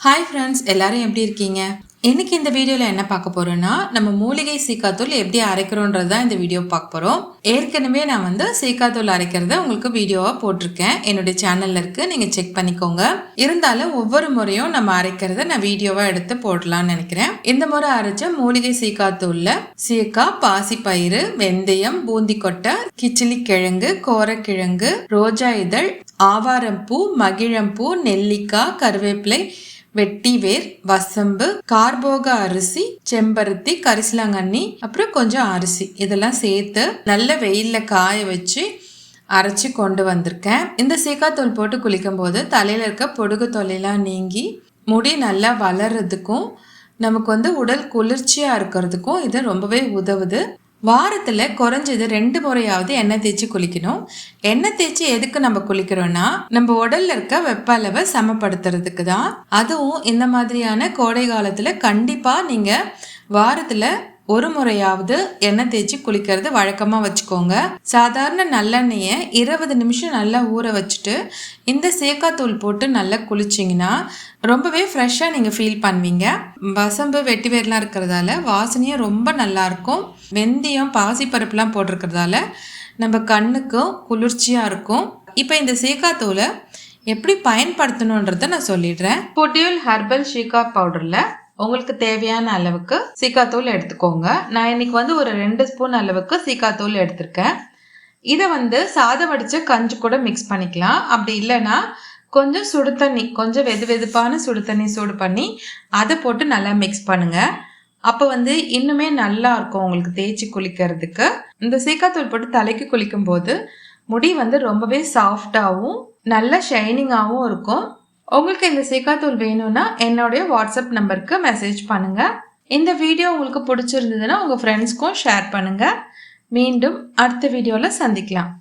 Hi friends, எல்லாரும் எப்படி இருக்கீங்க? இன்னைக்கு இந்த வீடியோவில் என்ன பார்க்க போறோம்னா, நம்ம மூலிகை சீக்காத்தூள் எப்படி அரைக்கிறோன்றது தான் இந்த வீடியோ பார்க்க போகிறோம். ஏற்கனவே நான் சீக்காத்தூள் அரைக்கிறத உங்களுக்கு வீடியோவாக போட்டிருக்கேன். என்னுடைய சேனலில் இருக்குது, நீங்கள் செக் பண்ணிக்கோங்க. இருந்தாலும் ஒவ்வொரு முறையும் நம்ம அரைக்கிறத நான் வீடியோவாக எடுத்து போடலான்னு நினைக்கிறேன். இந்த முறை அரைச்ச மூலிகை சீக்காத்தூளில் சீக்காய், பாசிப்பயிறு, வெந்தயம், பூந்திக்கொட்டை, கிச்சிலி கிழங்கு, கோரக்கிழங்கு, ரோஜா இதழ், ஆவாரம்பூ, மகிழம்பூ, நெல்லிக்காய், கருவேப்பிலை, வெட்டிவேர், வசம்பு, கார்போக அரிசி, செம்பருத்தி, கரிசலாங்கண்ணி, அப்புறம் கொஞ்சம் அரிசி இதெல்லாம் சேர்த்து நல்ல வெயில்ல காய வச்சு அரைச்சி கொண்டு வந்திருக்கேன். இந்த சீக்காத்தூள் போட்டு குளிக்கும் போது தலையில இருக்க பொடுகு தொல்லையெல்லாம் நீங்கி முடி நல்லா வளர்றதுக்கும் நமக்கு உடல் குளிர்ச்சியா இருக்கிறதுக்கும் இது ரொம்பவே உதவுது. வாரத்தில் குறைஞ்சது 2 முறையாவது எண்ணெய் தேய்ச்சி குளிக்கணும். எண்ணெய் தேய்ச்சி எதுக்கு நம்ம குளிக்கிறோம்னா, நம்ம உடல்ல இருக்க வெப்ப அளவை சமப்படுத்துறதுக்கு தான். அதுவும் இந்த மாதிரியான கோடை காலத்தில் கண்டிப்பாக நீங்கள் வாரத்தில் ஒரு முறையாவது எண்ணெய் தேய்ச்சி குளிக்கிறது வழக்கமாக வச்சுக்கோங்க. சாதாரண நல்லெண்ணெயை 20 நிமிஷம் நல்லா ஊற வச்சுட்டு இந்த சீக்காத்தூள் போட்டு நல்லா குளிச்சிங்கன்னா ரொம்பவே ஃப்ரெஷ்ஷாக நீங்கள் ஃபீல் பண்ணுவீங்க. வசம்பு, வெட்டிவேர்லாம் இருக்கிறதால வாசனையும் ரொம்ப நல்லாயிருக்கும். வெந்தயம், பாசிப்பருப்புலாம் போட்டிருக்கிறதால நம்ம கண்ணுக்கும் குளிர்ச்சியாக இருக்கும். இப்போ இந்த சீக்காத்தூளை எப்படி பயன்படுத்தணுன்றதை நான் சொல்லிடுறேன். பொட்டியூல் ஹெர்பல் சீக்கா பவுடரில் உங்களுக்கு தேவையான அளவுக்கு சீக்காத்தூள் எடுத்துக்கோங்க. நான் இன்னைக்கு ஒரு 2 ஸ்பூன் அளவுக்கு சீக்காத்தூள் எடுத்திருக்கேன். இதை சாதம் வடிச்ச கஞ்சி கூட மிக்ஸ் பண்ணிக்கலாம். அப்படி இல்லைன்னா கொஞ்சம் சுடு தண்ணி, கொஞ்சம் வெதுவெதுப்பான சுடு தண்ணி சூடு பண்ணி அதை போட்டு நல்லா மிக்ஸ் பண்ணுங்க. அப்போ இன்னுமே நல்லா இருக்கும் உங்களுக்கு தேய்ச்சி குளிக்கிறதுக்கு. இந்த சீக்காத்தூள் போட்டு தலைக்கு குளிக்கும் போது முடி ரொம்பவே சாஃப்டாகவும் நல்ல ஷைனிங்காகவும் இருக்கும். உங்களுக்கு இந்த சீக்காத்தூள் வேணும்னா என்னுடைய வாட்ஸ்அப் நம்பருக்கு மெசேஜ் பண்ணுங்க. இந்த வீடியோ உங்களுக்கு பிடிச்சிருந்ததுன்னா உங்கள் ஃப்ரெண்ட்ஸ்க்கும் ஷேர் பண்ணுங்க. மீண்டும் அடுத்த வீடியோவில் சந்திக்கலாம்.